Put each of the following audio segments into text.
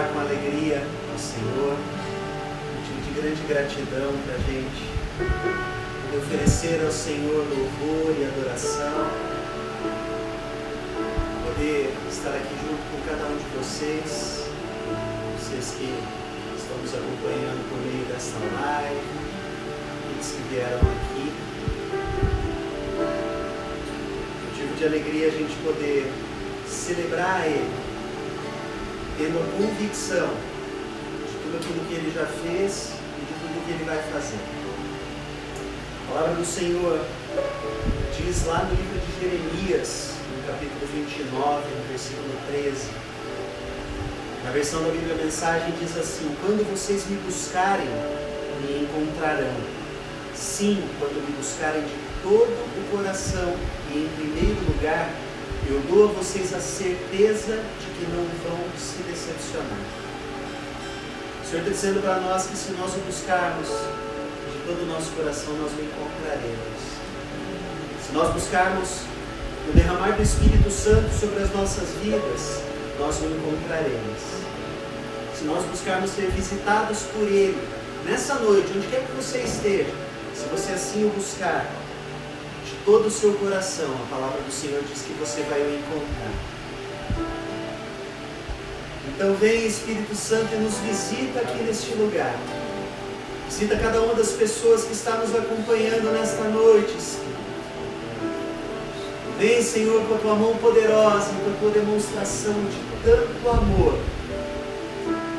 louvar com alegria ao Senhor, motivo de grande gratidão para a gente oferecer ao Senhor louvor e adoração, poder estar aqui junto com cada um de vocês que estão nos acompanhando por meio desta live, aqueles que vieram aqui. Motivo de alegria a gente poder celebrar Ele, tendo a convicção de tudo aquilo que Ele já fez e de tudo que Ele vai fazer. A palavra do Senhor diz lá no livro de Jeremias, no capítulo 29, no versículo 13, na versão da Bíblia Mensagem diz assim: quando vocês me buscarem, me encontrarão. Sim, quando me buscarem de todo o coração e em primeiro lugar, eu dou a vocês a certeza de que não vão se decepcionar. O Senhor está dizendo para nós que se nós o buscarmos de todo o nosso coração, nós o encontraremos. Se nós buscarmos o derramar do Espírito Santo sobre as nossas vidas, nós o encontraremos. Se nós buscarmos ser visitados por Ele, nessa noite, onde quer que você esteja, se você assim o buscar, de todo o seu coração, a palavra do Senhor diz que você vai o encontrar. Então vem Espírito Santo e nos visita aqui neste lugar. Visita cada uma das pessoas que está nos acompanhando nesta noite, Espírito. Vem, Senhor, com a tua mão poderosa, com a tua demonstração de tanto amor,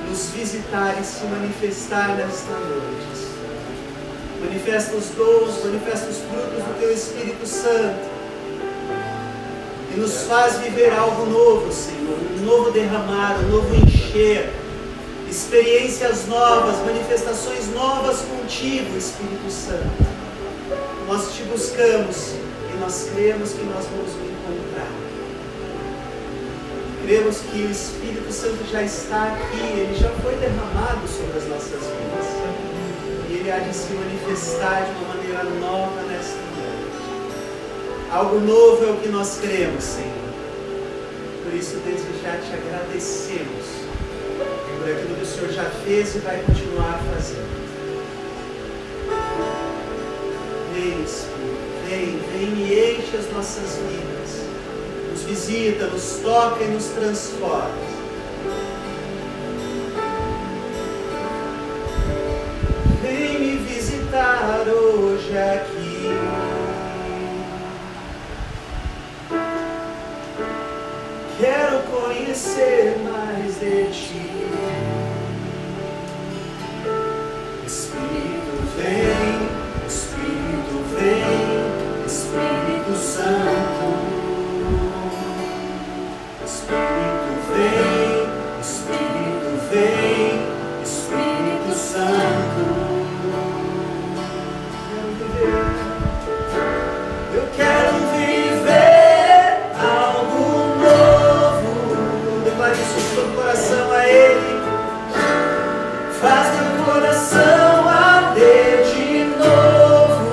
nos visitar e se manifestar nesta noite. Manifesta os dons, manifesta os frutos do teu Espírito Santo e nos faz viver algo novo, Senhor, um novo derramar, um novo encher, experiências novas, manifestações novas contigo, Espírito Santo. Nós te buscamos e nós cremos que nós vamos o encontrar. Cremos que o Espírito Santo já está aqui, ele já foi derramado sobre as nossas vidas. E ele há de se manifestar de uma maneira nova nesta noite. Algo novo é o que nós cremos, Senhor. Por isso, desde já te agradecemos por aquilo que o Senhor já fez e vai continuar fazendo. Vem, Espírito, vem e enche as nossas vidas. Nos visita, nos toca e nos transforma. Vem me visitar hoje aqui. Quero conhecer mais de ti. Espírito vem, Espírito Santo. Espírito vem, Espírito Santo. Eu quero viver algo novo. Declare isso de todo o coração a Ele. Faz meu coração arder de novo,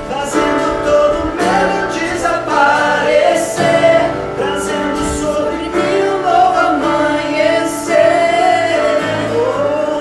fazendo todo medo desaparecer, trazendo sobre mim um novo amanhecer. Oh,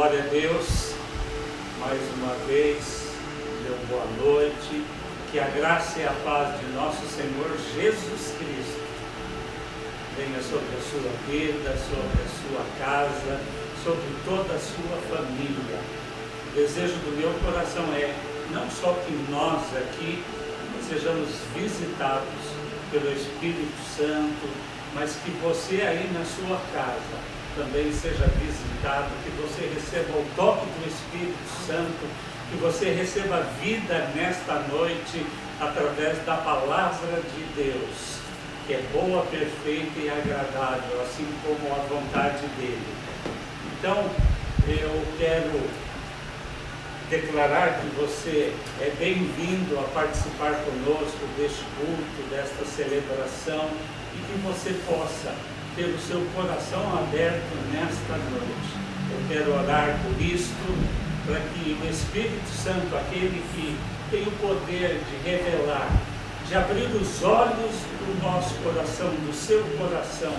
Glória a Deus, mais uma vez, meu boa noite, que a graça e a paz de nosso Senhor Jesus Cristo venha sobre a sua vida, sobre a sua casa, sobre toda a sua família. O desejo do meu coração é, não só que nós aqui sejamos visitados pelo Espírito Santo, mas que você aí na sua casa também seja visitado, que você receba o toque do Espírito Santo, que você receba vida nesta noite através da palavra de Deus, que é boa, perfeita e agradável, assim como a vontade dele. Então, eu quero declarar que você é bem-vindo a participar conosco deste culto, desta celebração, e que você possa ter o seu coração aberto nesta noite. Eu quero orar por isto, para que o Espírito Santo, aquele que tem o poder de revelar, de abrir os olhos do nosso coração, do seu coração,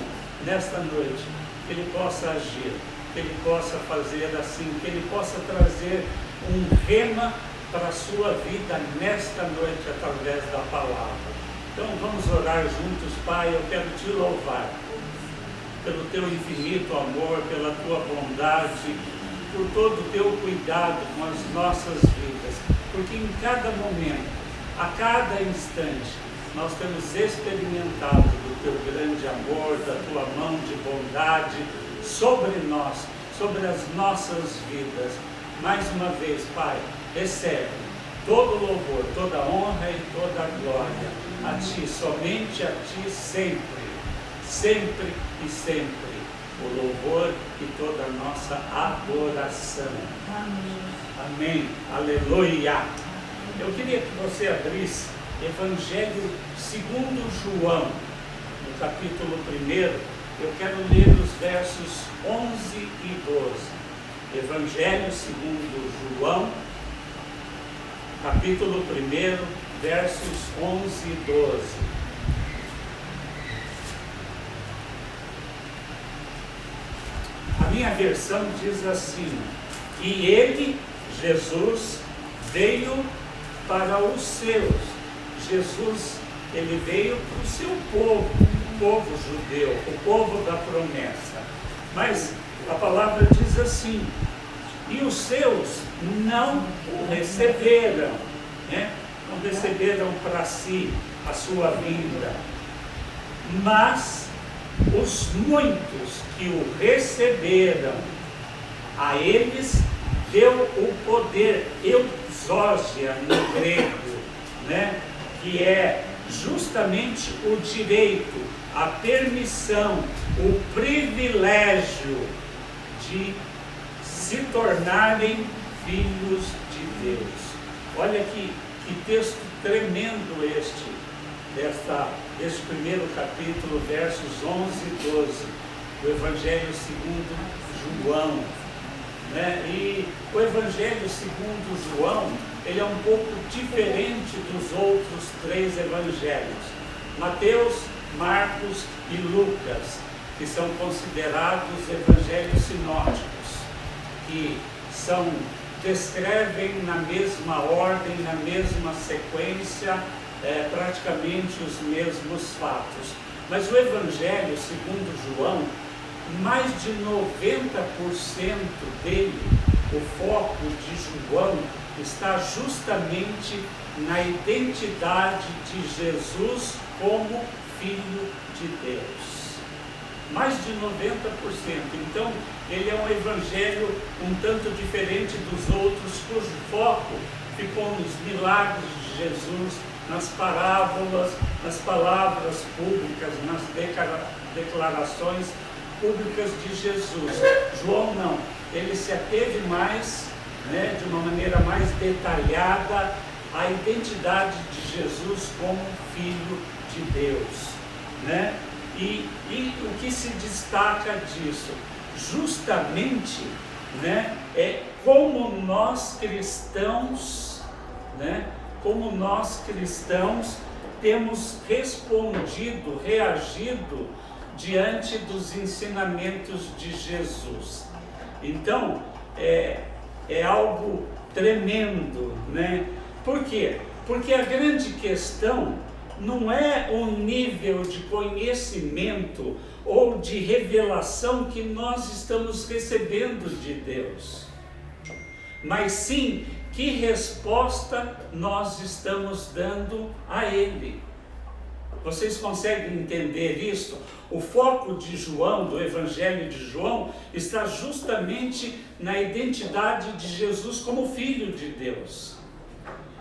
nesta noite, que ele possa agir, que ele possa fazer assim, que ele possa trazer um rema para a sua vida nesta noite, através da palavra. Então vamos orar juntos. Pai, eu quero te louvar pelo teu infinito amor, pela tua bondade, por todo o teu cuidado com as nossas vidas, porque em cada momento, a cada instante, nós temos experimentado do teu grande amor, da tua mão de bondade sobre nós, sobre as nossas vidas. Mais uma vez, Pai, recebe todo o louvor, toda a honra e toda a glória a Ti, somente a Ti, sempre, sempre e sempre, o louvor e toda a nossa adoração. Amém. Amém. Aleluia. Eu queria que você abrisse Evangelho segundo João, no capítulo 1. Eu quero ler os versos 11 e 12. Evangelho segundo João, capítulo 1, versos 11 e 12. A minha versão diz assim: e ele, Jesus, veio para os seus. Jesus, ele veio para o seu povo, o povo judeu, o povo da promessa. Mas a palavra diz assim: e os seus não o receberam, né? Não receberam para si a sua vinda, mas os muitos que o receberam, a eles deu o poder, exousia no grego, né? Que é justamente o direito, a permissão, o privilégio de se tornarem filhos de Deus. Olha que texto tremendo deste primeiro capítulo, versos 11 e 12, do Evangelho segundo João. Né? E o Evangelho segundo João, ele é um pouco diferente dos outros 3 evangelhos, Mateus, Marcos e Lucas, que são considerados evangelhos sinóticos, que descrevem na mesma ordem, na mesma sequência, praticamente os mesmos fatos. Mas o Evangelho segundo João, mais de 90% dele, o foco de João está justamente na identidade de Jesus como Filho de Deus. Mais de 90%. Então, ele é um evangelho um tanto diferente dos outros, cujo foco ficou nos milagres de Jesus, nas parábolas, nas palavras públicas, nas declarações públicas de Jesus. João não, ele se ateve mais, né, de uma maneira mais detalhada, à identidade de Jesus como Filho de Deus, né? E o que se destaca disso? Justamente, né, é como nós cristãos, né, como nós cristãos temos respondido, reagido diante dos ensinamentos de Jesus. Então, é algo tremendo, né? Por quê? Porque a grande questão não é o nível de conhecimento ou de revelação que nós estamos recebendo de Deus, mas sim que resposta nós estamos dando a Ele. Vocês conseguem entender isso? O foco de João, do Evangelho de João, está justamente na identidade de Jesus como Filho de Deus.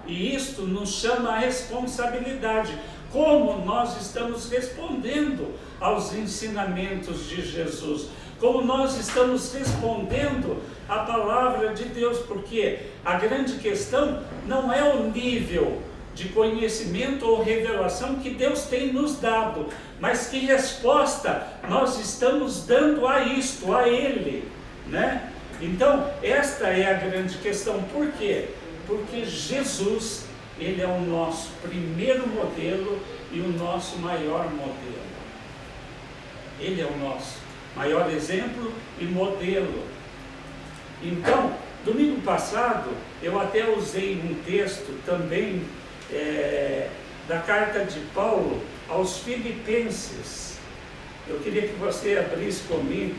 E isto nos chama a responsabilidade. Como nós estamos respondendo aos ensinamentos de Jesus? Como nós estamos respondendo à palavra de Deus? Porque a grande questão não é o nível de conhecimento ou revelação que Deus tem nos dado, mas que resposta nós estamos dando a isto, a Ele, né? Então, esta é a grande questão. Por quê? Porque Jesus, Ele é o nosso primeiro modelo e o nosso maior modelo. Ele é o nosso maior exemplo e modelo. Então, domingo passado, eu até usei um texto também da carta de Paulo aos Filipenses. Eu queria que você abrisse comigo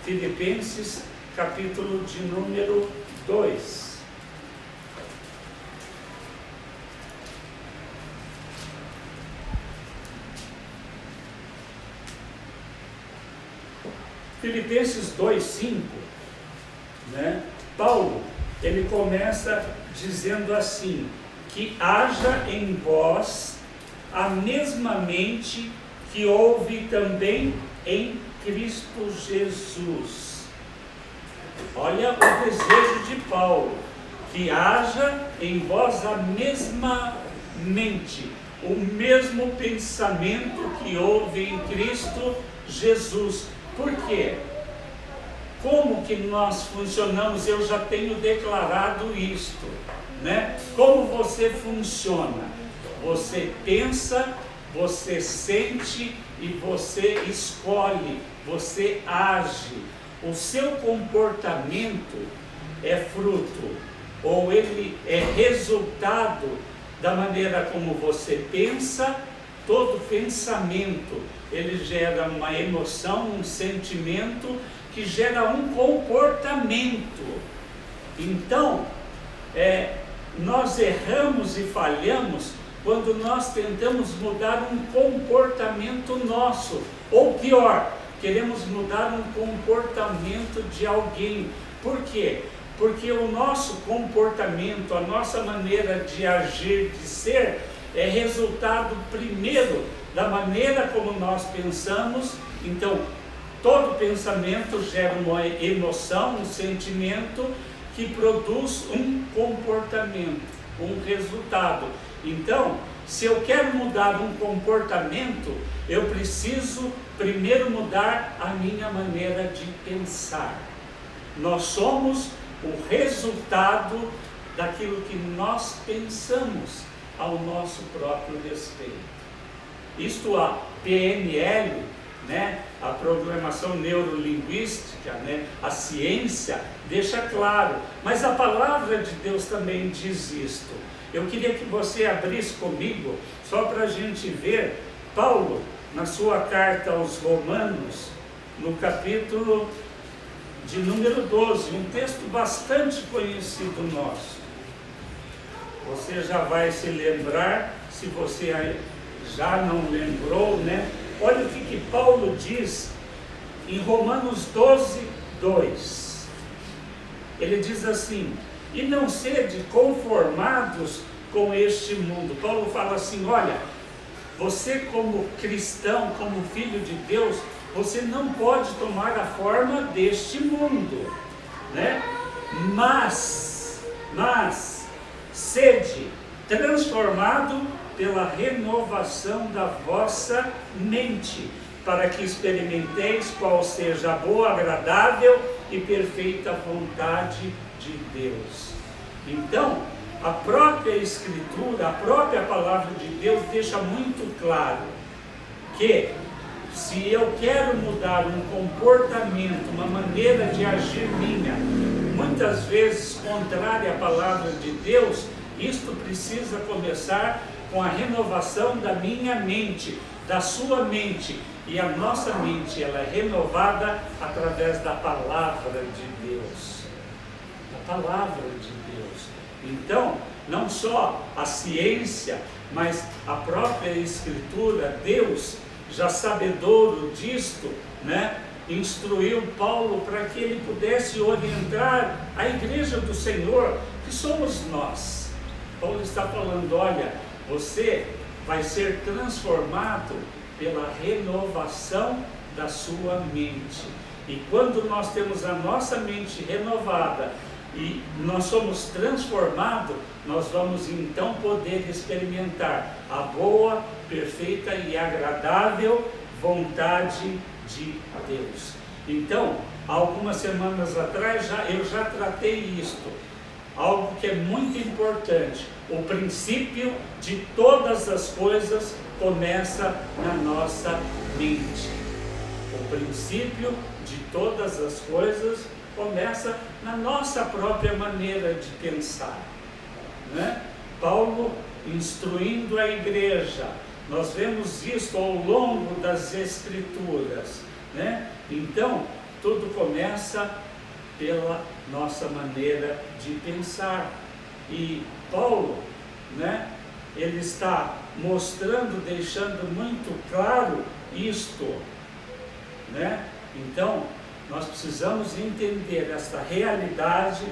Filipenses, capítulo de número 2. Filipenses 2:5, né? Paulo, ele começa dizendo assim: que haja em vós a mesma mente que houve também em Cristo Jesus. Olha o desejo de Paulo, que haja em vós a mesma mente, o mesmo pensamento que houve em Cristo Jesus. Por quê? Como que nós funcionamos? Eu já tenho declarado isto, né? Como você funciona? Você pensa, você sente e você escolhe, você age. O seu comportamento é fruto, ou ele é resultado da maneira como você pensa. Todo pensamento, ele gera uma emoção, um sentimento, que gera um comportamento. Então, nós erramos e falhamos quando nós tentamos mudar um comportamento nosso, ou pior, queremos mudar um comportamento de alguém. Por quê? Porque o nosso comportamento, a nossa maneira de agir, de ser, é resultado primeiro da maneira como nós pensamos. Então, todo pensamento gera uma emoção, um sentimento que produz um comportamento, um resultado. Então, se eu quero mudar um comportamento, eu preciso primeiro mudar a minha maneira de pensar. Nós somos o resultado daquilo que nós pensamos ao nosso próprio respeito. Isto a PNL, né, a programação neurolinguística, né, a ciência deixa claro, mas a palavra de Deus também diz isto. Eu queria que você abrisse comigo, só para a gente ver, Paulo, na sua carta aos Romanos, no capítulo de número 12, um texto bastante conhecido nosso. Você já vai se lembrar, se você já não lembrou, né? Olha o que Paulo diz em Romanos 12:2. Ele diz assim: e não sede conformados com este mundo. Paulo fala assim: olha, você como cristão, como filho de Deus, você não pode tomar a forma deste mundo, né? Mas sede transformado pela renovação da vossa mente, para que experimenteis qual seja a boa, agradável e perfeita vontade de Deus. Então, a própria Escritura, a própria palavra de Deus deixa muito claro que Se eu quero mudar um comportamento, uma maneira de agir minha, muitas vezes contrária à palavra de Deus, isto precisa começar com a renovação da minha mente, da sua mente. E a nossa mente, ela é renovada através da palavra de Deus. Da palavra de Deus. Então, não só a ciência, mas a própria Escritura, Deus, já sabedouro disto, né, instruiu Paulo para que ele pudesse orientar a igreja do Senhor, que somos nós. Paulo está falando, olha, você vai ser transformado pela renovação da sua mente. E quando nós temos a nossa mente renovada e nós somos transformados, nós vamos então poder experimentar a boa, perfeita e agradável vontade de Deus. Então, algumas semanas atrás eu já tratei isto, algo que é muito importante. O princípio de todas as coisas começa na nossa mente. O princípio de todas as coisas começa na nossa própria maneira de pensar, né? Paulo instruindo a igreja, nós vemos isso ao longo das Escrituras, né? Então, tudo começa pela nossa maneira de pensar. E Paulo, né, ele está mostrando, deixando muito claro isto, né? Então, nós precisamos entender esta realidade,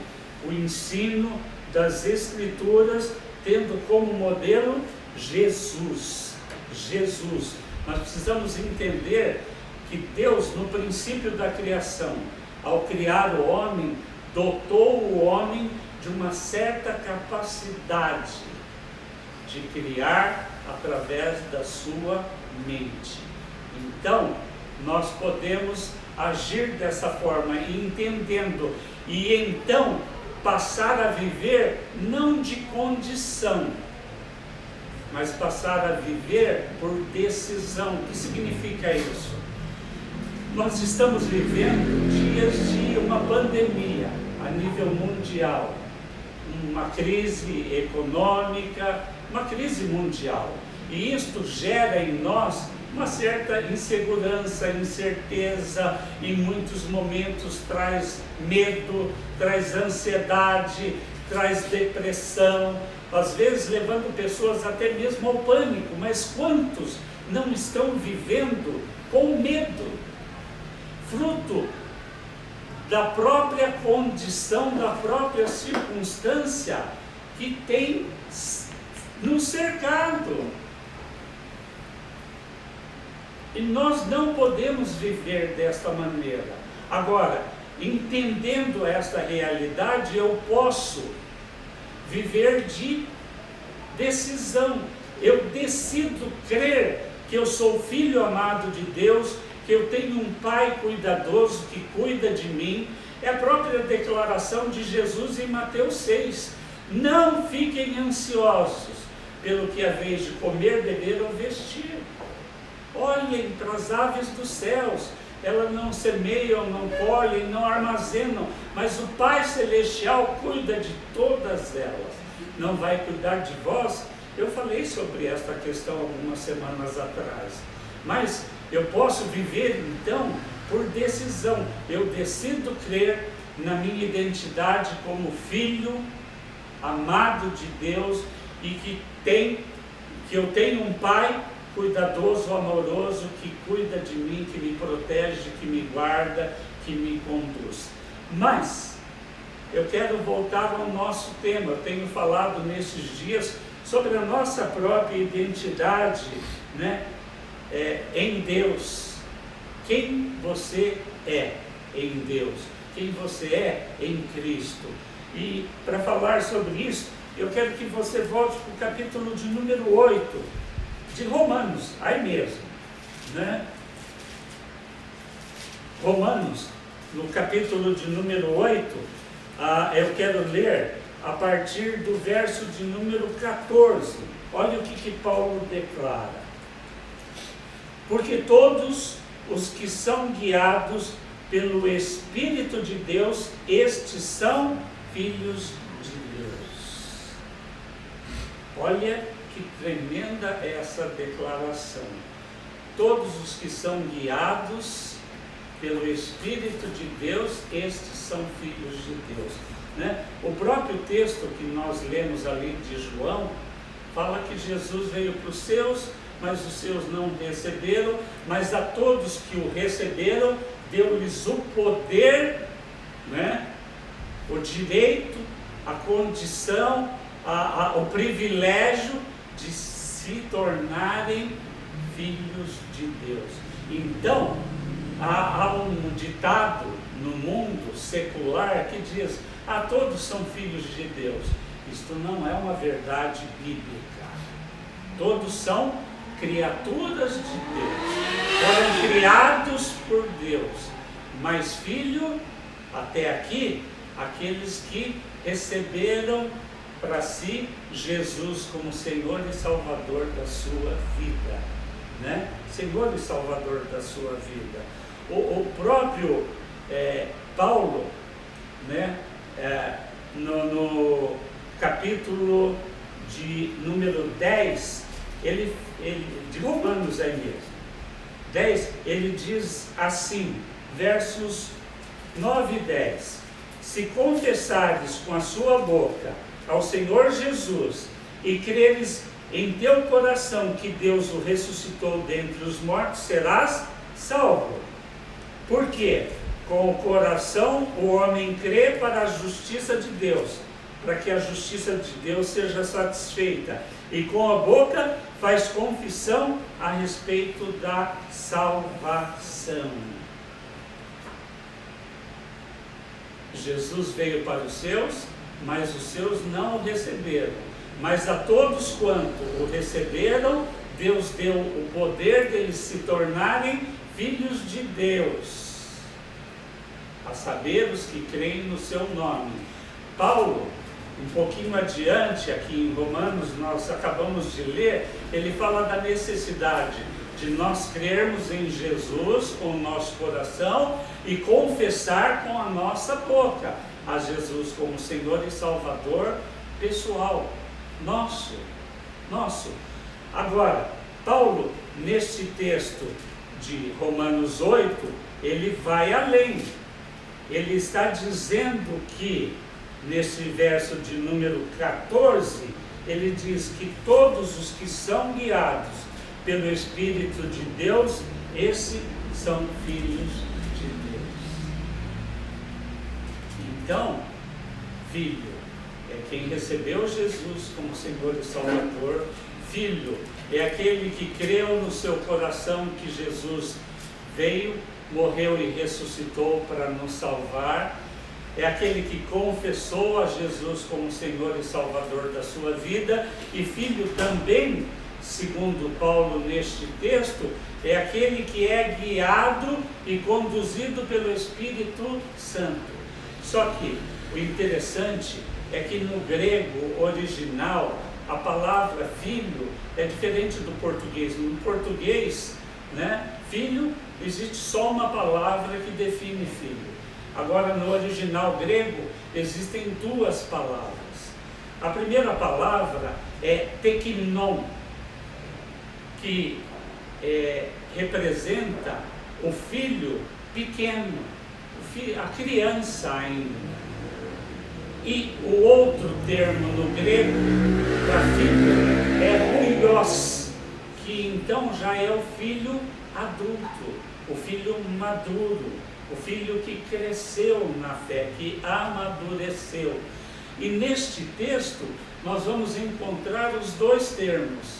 o ensino das Escrituras, tendo como modelo Jesus. Jesus. Nós precisamos entender que Deus, no princípio da criação, ao criar o homem, dotou o homem de uma certa capacidade de criar através da sua mente. Então, nós podemos agir dessa forma, entendendo, e então passar a viver não de condição, mas passar a viver por decisão. O que significa isso? Nós estamos vivendo dias de uma pandemia a nível mundial, uma crise econômica, uma crise mundial, e isto gera em nós uma certa insegurança, incerteza, em muitos momentos traz medo, traz ansiedade, traz depressão, às vezes levando pessoas até mesmo ao pânico. Mas quantos não estão vivendo com medo, fruto da própria condição, da própria circunstância que tem nos cercado? E nós não podemos viver desta maneira. Agora, entendendo esta realidade, eu posso viver de decisão. Eu decido crer que eu sou filho amado de Deus, que eu tenho um Pai cuidadoso que cuida de mim. É a própria declaração de Jesus em Mateus 6. Não fiquem ansiosos pelo que haveis de comer, beber ou vestir. Olhem para as aves dos céus, elas não semeiam, não colhem, não armazenam, mas o Pai Celestial cuida de todas elas. Não vai cuidar de vós? Eu falei sobre esta questão algumas semanas atrás. Mas eu posso viver então por decisão. Eu decido crer na minha identidade como filho amado de Deus e que eu tenho um Pai cuidadoso, amoroso, que cuida de mim, que me protege, que me guarda, que me conduz. Mas eu quero voltar ao nosso tema. Eu tenho falado nesses dias sobre a nossa própria identidade, né, em Deus. Quem você é em Deus, quem você é em Cristo. E para falar sobre isso, eu quero que você volte para o capítulo de número 8 de Romanos, aí mesmo, né? Romanos, no capítulo de número 8, eu quero ler a partir do verso de número 14. Olha o que Paulo declara. Porque todos os que são guiados pelo Espírito de Deus, estes são filhos de Deus. Olha que tremenda essa declaração. Todos os que são guiados pelo Espírito de Deus, estes são filhos de Deus. Né? O próprio texto que nós lemos ali de João, fala que Jesus veio para os seus, mas os seus não receberam, mas a todos que o receberam, deu-lhes o poder, né? O direito, a condição, o privilégio de se tornarem filhos de Deus. Então, há um ditado no mundo secular que diz: todos são filhos de Deus. Isto não é uma verdade bíblica. Todos são criaturas de Deus, foram criados por Deus, mas filho, até aqui, aqueles que receberam para si Jesus como Senhor e Salvador da sua vida, né? Senhor e Salvador da sua vida. O próprio Paulo, né? No capítulo de número 10, de Romanos é mesmo, 10, ele diz assim, versos 9 e 10: se confessares com a sua boca ao Senhor Jesus e creres em teu coração que Deus o ressuscitou dentre os mortos, serás salvo. Porque com o coração o homem crê para a justiça de Deus, para que a justiça de Deus seja satisfeita, e com a boca faz confissão a respeito da salvação. Jesus veio para os seus, mas os seus não o receberam. Mas a todos quanto o receberam, Deus deu o poder deles se tornarem filhos de Deus, a saber, os que creem no seu nome. Paulo, um pouquinho adiante, aqui em Romanos, nós acabamos de ler, ele fala da necessidade de nós crermos em Jesus com o nosso coração e confessar com a nossa boca a Jesus como Senhor e Salvador pessoal, nosso. Agora, Paulo, neste texto de Romanos 8, ele vai além. Ele está dizendo que, nesse verso de número 14, ele diz que todos os que são guiados pelo Espírito de Deus, esses são filhos de Deus. Então, filho é quem recebeu Jesus como Senhor e Salvador. Filho é aquele que creu no seu coração que Jesus veio, morreu e ressuscitou para nos salvar. É aquele que confessou a Jesus como Senhor e Salvador da sua vida. E filho também, segundo Paulo neste texto, é aquele que é guiado e conduzido pelo Espírito Santo. Só que o interessante é que no grego original, a palavra filho é diferente do português. No português, né, filho, existe só uma palavra que define filho. Agora, no original grego, existem duas palavras. A primeira palavra é teknon, que representa o filho pequeno, a criança ainda. E o outro termo no grego para filho é huios, que então já é o filho adulto, o filho maduro, o filho que cresceu na fé, que amadureceu. E neste texto nós vamos encontrar os dois termos.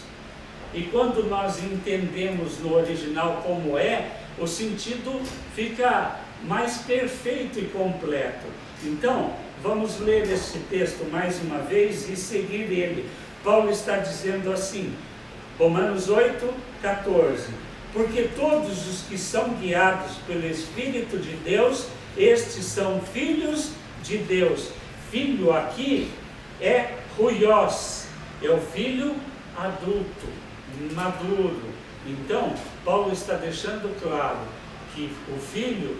E quando nós entendemos no original como é, o sentido fica mais perfeito e completo. Então, vamos ler este texto mais uma vez e seguir ele. Paulo está dizendo assim, Romanos 8, 14: porque todos os que são guiados pelo Espírito de Deus, estes são filhos de Deus. Filho aqui é huios, é o filho adulto, maduro. Então, Paulo está deixando claro que o filho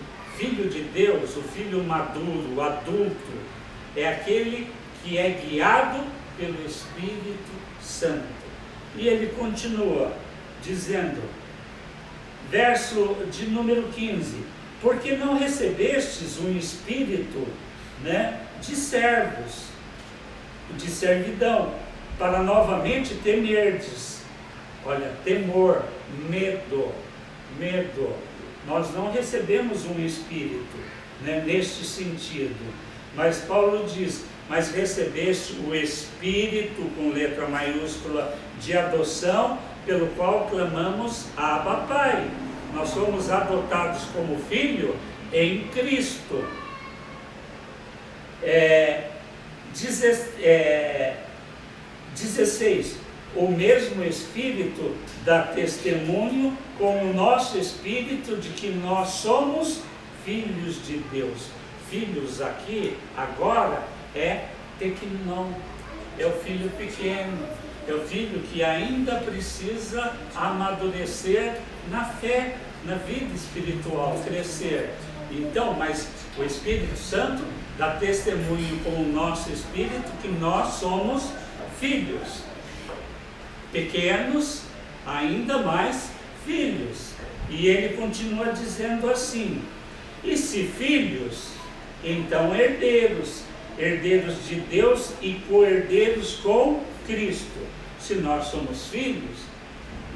de Deus, o filho maduro, o adulto, é aquele que é guiado pelo Espírito Santo. E ele continua dizendo, verso de número 15, porque não recebestes um espírito, de servos, de servidão, para novamente temerdes. Olha, temor, medo. Nós não recebemos um espírito, neste sentido. Mas Paulo diz, mas recebeste o Espírito, com letra maiúscula, de adoção, pelo qual clamamos Abba Pai. Nós somos adotados como filho em Cristo. 16. O mesmo Espírito dá testemunho com o nosso Espírito de que nós somos filhos de Deus. Filhos aqui, agora, é tequinon, é o filho pequeno, é o filho que ainda precisa amadurecer na fé, na vida espiritual, crescer. Então, mas o Espírito Santo dá testemunho com o nosso Espírito que nós somos filhos. Pequenos, ainda mais filhos. E ele continua dizendo assim, e se filhos, então herdeiros, herdeiros de Deus e co-herdeiros com Cristo. Se nós somos filhos,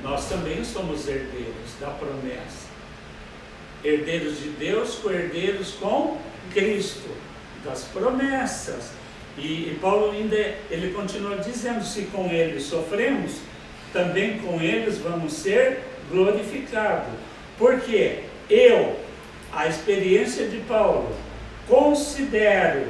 nós também somos herdeiros da promessa. Herdeiros de Deus, co-herdeiros com Cristo, das promessas. E Paulo ainda, ele continua dizendo, se com eles sofremos, também com eles vamos ser glorificados. Porque a experiência de Paulo, considero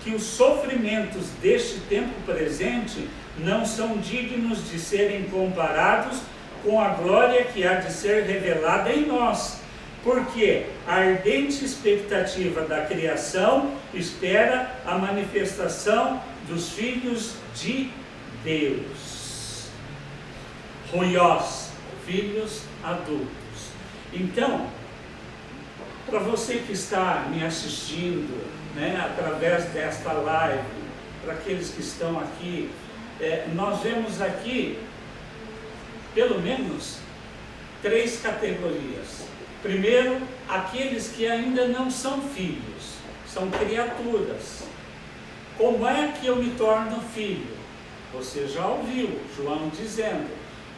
que os sofrimentos deste tempo presente não são dignos de serem comparados com a glória que há de ser revelada em nós. Porque a ardente expectativa da criação espera a manifestação dos filhos de Deus. Ruiós, filhos adultos. Então, para você que está me assistindo, através desta live, para aqueles que estão aqui, nós vemos aqui, pelo menos, 3 categorias. Primeiro, aqueles que ainda não são filhos, são criaturas. Como é que eu me torno filho? Você já ouviu João dizendo,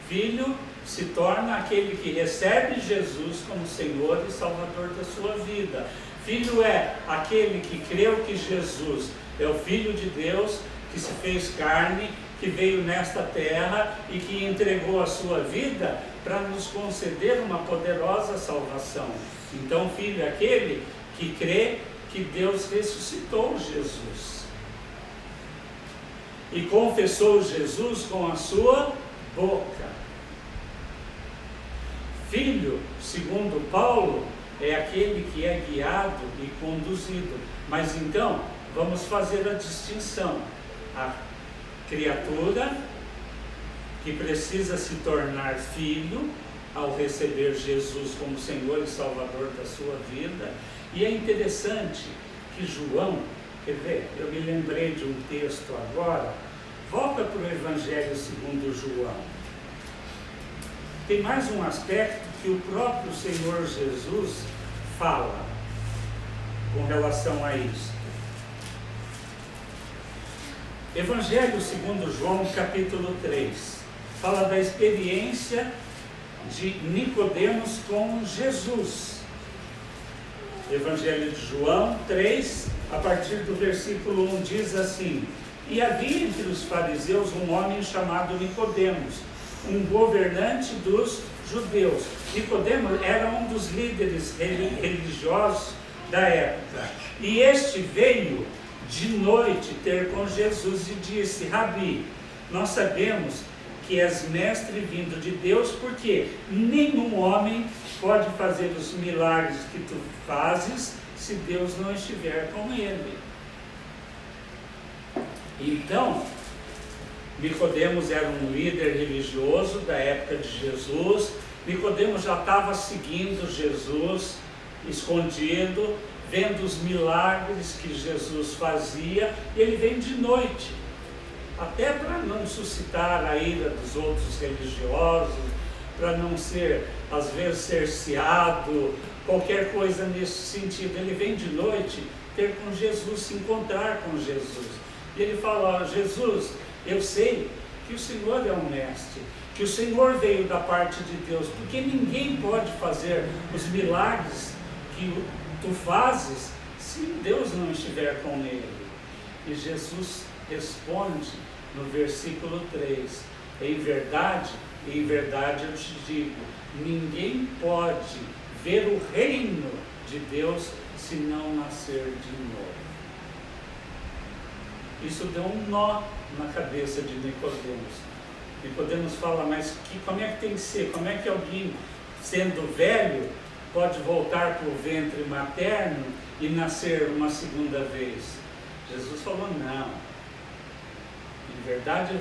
filho se torna aquele que recebe Jesus como Senhor e Salvador da sua vida. Filho é aquele que creu que Jesus é o Filho de Deus, que se fez carne, que veio nesta terra e que entregou a sua vida para nos conceder uma poderosa salvação. Então, filho é aquele que crê que Deus ressuscitou Jesus e confessou Jesus com a sua boca. Filho, segundo Paulo, é aquele que é guiado e conduzido. Mas então, vamos fazer a distinção. A criatura que precisa se tornar filho ao receber Jesus como Senhor e Salvador da sua vida. E é interessante que João, quer ver, eu me lembrei de um texto agora, volta para o Evangelho segundo João. Tem mais um aspecto que o próprio Senhor Jesus fala com relação a isso. Evangelho segundo João, capítulo 3, fala da experiência de Nicodemos com Jesus. Evangelho de João 3, a partir do versículo 1, diz assim: E havia entre os fariseus um homem chamado Nicodemos, um governante dos judeus. Nicodemos era um dos líderes religiosos da época. E este veio de noite ter com Jesus e disse: Rabi, nós sabemos que és mestre vindo de Deus, porque nenhum homem pode fazer os milagres que tu fazes se Deus não estiver com ele. Então, Nicodemos era um líder religioso da época de Jesus, Nicodemos já estava seguindo Jesus, escondido, vendo os milagres que Jesus fazia, e ele vem de noite, até para não suscitar a ira dos outros religiosos, para não ser, às vezes, cerceado, qualquer coisa nesse sentido. Ele vem de noite ter com Jesus, se encontrar com Jesus. E ele fala: Jesus, eu sei que o Senhor é um mestre, que o Senhor veio da parte de Deus, porque ninguém pode fazer os milagres que tu fazes se Deus não estiver com ele. E Jesus responde no versículo 3: em verdade eu te digo, ninguém pode ver o reino de Deus se não nascer de novo. Isso deu um nó na cabeça de Nicodemos. Nicodemos fala: mas como é que tem que ser? Como é que alguém, sendo velho, pode voltar para o ventre materno e nascer uma segunda vez? Jesus falou: não. Em verdade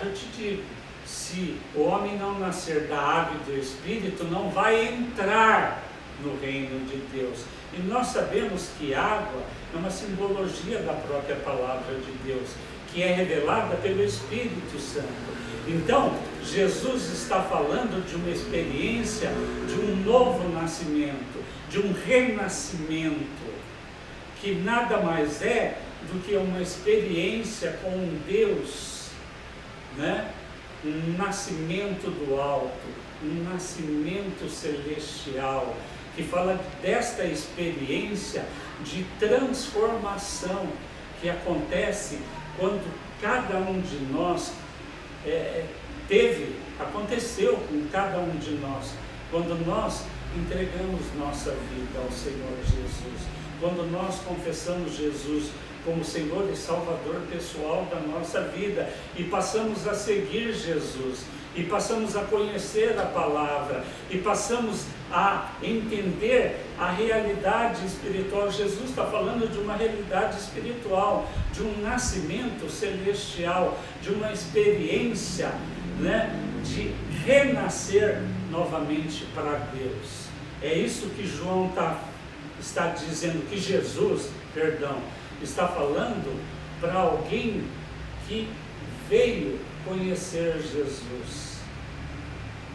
eu te digo, se o homem não nascer da água e do Espírito, não vai entrar no reino de Deus. E nós sabemos que água é uma simbologia da própria palavra de Deus, que é revelada pelo Espírito Santo. Então, Jesus está falando de uma experiência, de um novo nascimento, de um renascimento, que nada mais é do que uma experiência com um Deus, né? Um nascimento do alto, um nascimento celestial, que fala desta experiência de transformação que acontece quando cada um de nós aconteceu com cada um de nós, quando nós entregamos nossa vida ao Senhor Jesus, quando nós confessamos Jesus como Senhor e Salvador pessoal da nossa vida, e passamos a seguir Jesus, e passamos a conhecer a palavra, e passamos a entender a realidade espiritual. Jesus está falando de uma realidade espiritual, de um nascimento celestial, de uma experiência, né, de renascer novamente para Deus. É isso que João está dizendo, que Jesus, está falando para alguém que veio conhecer Jesus,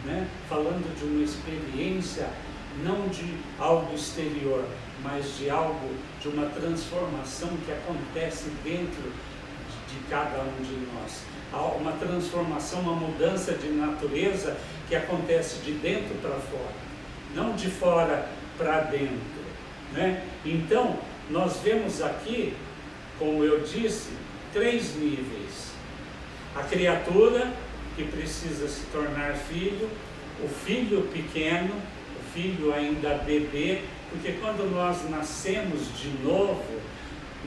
né? Falando de uma experiência, não de algo exterior, mas de algo, de uma transformação que acontece dentro de cada um de nós. Há uma transformação, uma mudança de natureza que acontece de dentro para fora, não de fora para dentro, né? Então, nós vemos aqui, como eu disse, 3 níveis. A criatura que precisa se tornar filho, o filho pequeno, o filho ainda bebê, porque quando nós nascemos de novo,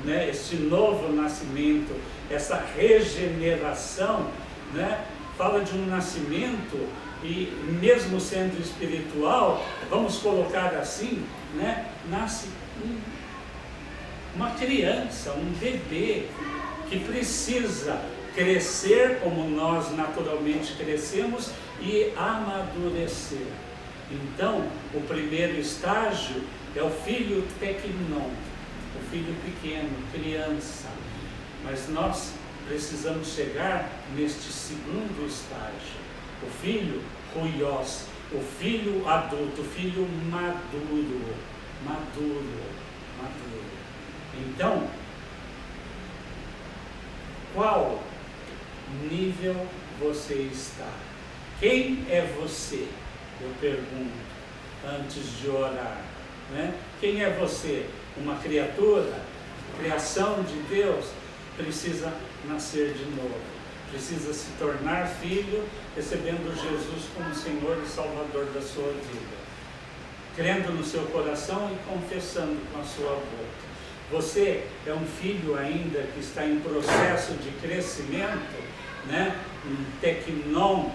né, este novo nascimento, essa regeneração, né, fala de um nascimento, e mesmo sendo espiritual, vamos colocar assim, né, nasce uma criança, um bebê, que precisa crescer como nós naturalmente crescemos e amadurecer. Então, o primeiro estágio é o filho teknon, o filho pequeno, criança. Mas nós precisamos chegar neste segundo estágio, o filho ruios, o filho adulto, o filho maduro. Então, qual nível você está? Quem é você? Eu pergunto antes de orar, né? Quem é você? Uma criatura? Criação de Deus? Precisa nascer de novo, precisa se tornar filho, recebendo Jesus como Senhor e Salvador da sua vida, crendo no seu coração e confessando com a sua boca. Você é um filho ainda que está em processo de crescimento, né? Um teknon,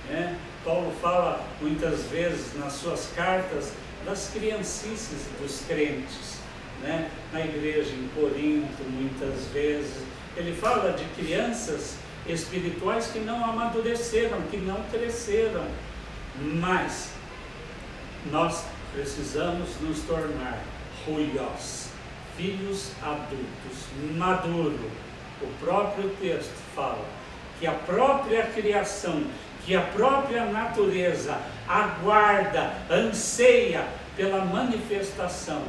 né? Paulo fala muitas vezes nas suas cartas das criancices dos crentes, né? Na igreja em Corinto, muitas vezes, ele fala de crianças espirituais que não amadureceram, que não cresceram, Mas nós precisamos nos tornar ruios, filhos adultos, maduros. O próprio texto fala que a própria criação, que a própria natureza aguarda, anseia pela manifestação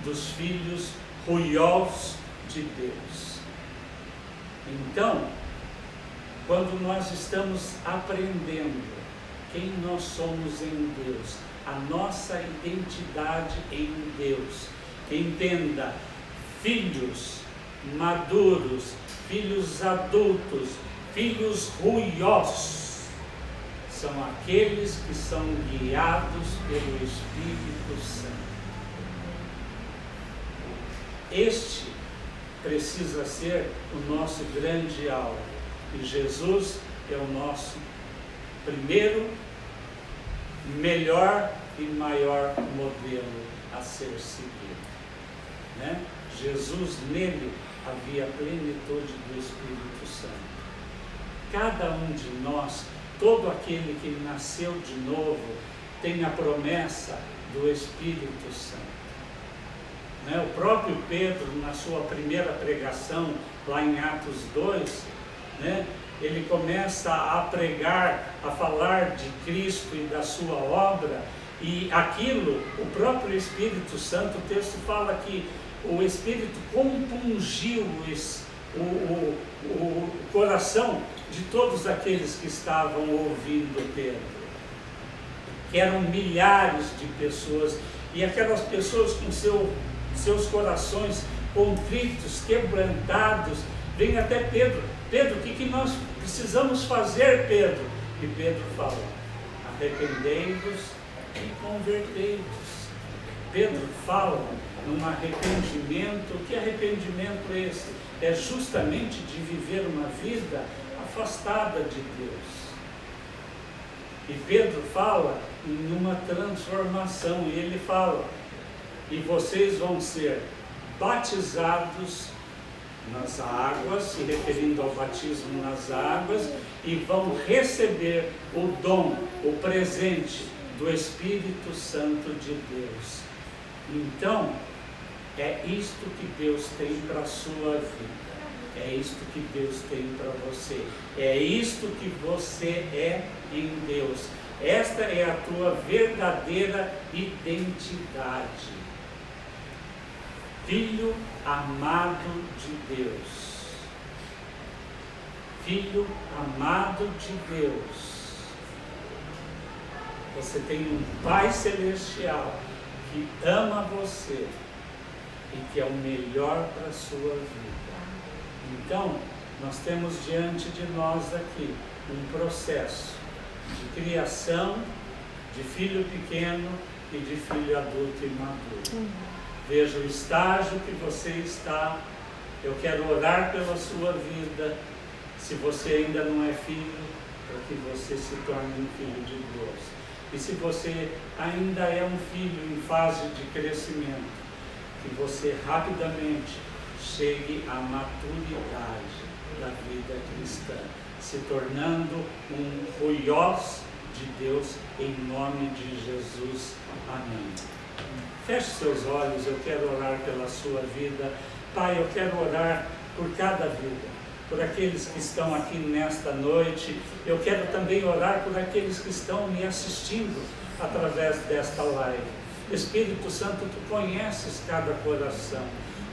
dos filhos ruios de Deus. Então, quando nós estamos aprendendo quem nós somos em Deus, a nossa identidade em Deus, entenda, filhos maduros, filhos adultos, filhos ruios, são aqueles que são guiados pelo Espírito Santo. Este precisa ser o nosso grande alvo, e Jesus é o nosso primeiro, melhor e maior modelo a ser seguido, né? Jesus, nele havia a plenitude do Espírito Santo. Cada um de nós, todo aquele que nasceu de novo, tem a promessa do Espírito Santo. Né? O próprio Pedro, na sua primeira pregação, lá em Atos 2, né? Ele começa a pregar, a falar de Cristo e da sua obra, e aquilo, o próprio Espírito Santo, o texto fala que o Espírito compungiu o coração de todos aqueles que estavam ouvindo Pedro, que eram milhares de pessoas, e aquelas pessoas com seus corações contritos, quebrantados, vêm até Pedro. Pedro, o que nós precisamos fazer, Pedro? E Pedro fala: arrependei-vos e convertei-vos. Pedro fala num arrependimento. Que arrependimento é esse? É justamente de viver uma vida afastada de Deus. E Pedro fala em uma transformação, e ele fala: e vocês vão ser batizados nas águas, se referindo ao batismo nas águas, e vão receber o dom, o presente do Espírito Santo de Deus. Então, é isto que Deus tem para a sua vida, é isto que Deus tem para você, é isto que você é em Deus. Esta é a tua verdadeira identidade. Filho amado de Deus. Filho amado de Deus. Você tem um Pai Celestial que ama você e que é o melhor para a sua vida. Então, nós temos diante de nós aqui um processo de criação de filho pequeno e de filho adulto e maduro. Veja o estágio que você está. Eu quero orar pela sua vida, se você ainda não é filho, para que você se torne um filho de Deus. E se você ainda é um filho em fase de crescimento, que você rapidamente chegue à maturidade da vida cristã, se tornando um ruios de Deus, em nome de Jesus. Amém. Feche seus olhos, eu quero orar pela sua vida. Pai, eu quero orar por cada vida, por aqueles que estão aqui nesta noite. Eu quero também orar por aqueles que estão me assistindo através desta live. Espírito Santo, Tu conheces cada coração.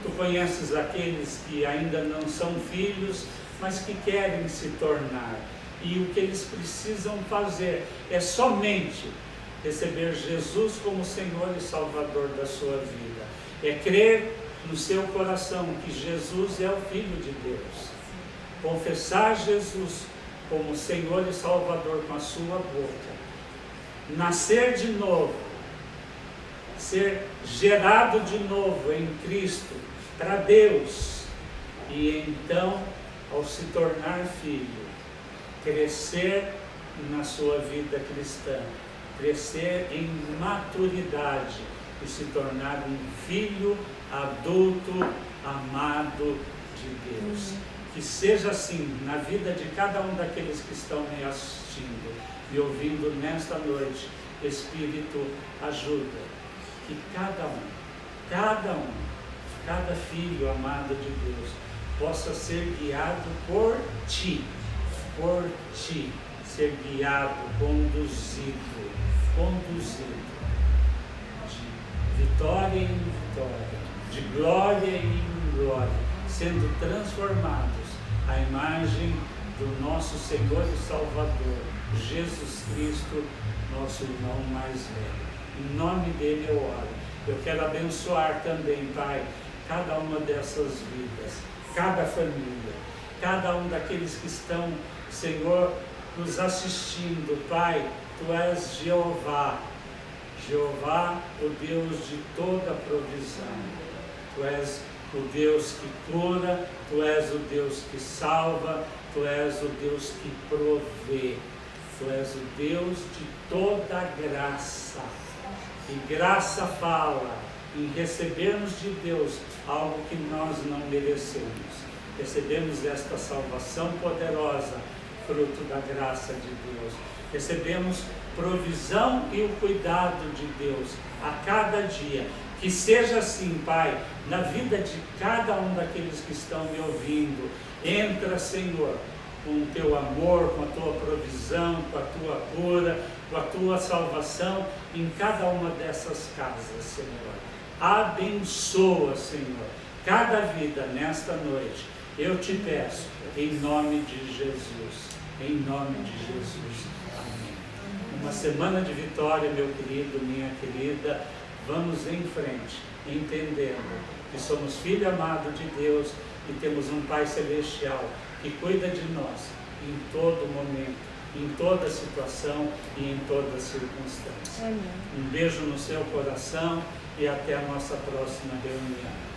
Tu conheces aqueles que ainda não são filhos, mas que querem se tornar. E o que eles precisam fazer é somente receber Jesus como Senhor e Salvador da sua vida. É crer no seu coração que Jesus é o Filho de Deus. Confessar Jesus como Senhor e Salvador com a sua boca. Nascer de novo. Ser gerado de novo em Cristo, para Deus. E então, ao se tornar filho, crescer na sua vida cristã, crescer em maturidade e se tornar um filho adulto, amado de Deus. Que seja assim na vida de cada um daqueles que estão me assistindo. assistindo e ouvindo nesta noite, Espírito, ajuda que cada filho amado de Deus possa ser guiado por Ti, ser guiado, conduzido, de vitória em vitória, de glória em glória, sendo transformados à imagem do nosso Senhor e Salvador, Jesus Cristo, nosso irmão mais velho. Em nome dele eu oro. Eu quero abençoar também, Pai, cada uma dessas vidas, cada família, cada um daqueles que estão, Senhor, nos assistindo. Pai, Tu és Jeová, o Deus de toda provisão. Tu és o Deus que cura, Tu és o Deus que salva, Tu és o Deus que provê. Tu és o Deus de toda graça. E graça fala em recebermos de Deus algo que nós não merecemos. Recebemos esta salvação poderosa, fruto da graça de Deus. Recebemos provisão e o cuidado de Deus a cada dia. Que seja assim, Pai, na vida de cada um daqueles que estão me ouvindo. Entra, Senhor, com o Teu amor, com a Tua provisão, com a Tua cura, com a Tua salvação em cada uma dessas casas, Senhor. Abençoa, Senhor, cada vida nesta noite. Eu te peço, em nome de Jesus. Em nome de Jesus. Amém. Uma semana de vitória, meu querido, minha querida. Vamos em frente, entendendo que somos filho amado de Deus e temos um Pai Celestial que cuida de nós em todo momento, em toda situação e em toda circunstância. Amém. Um beijo no seu coração e até a nossa próxima reunião.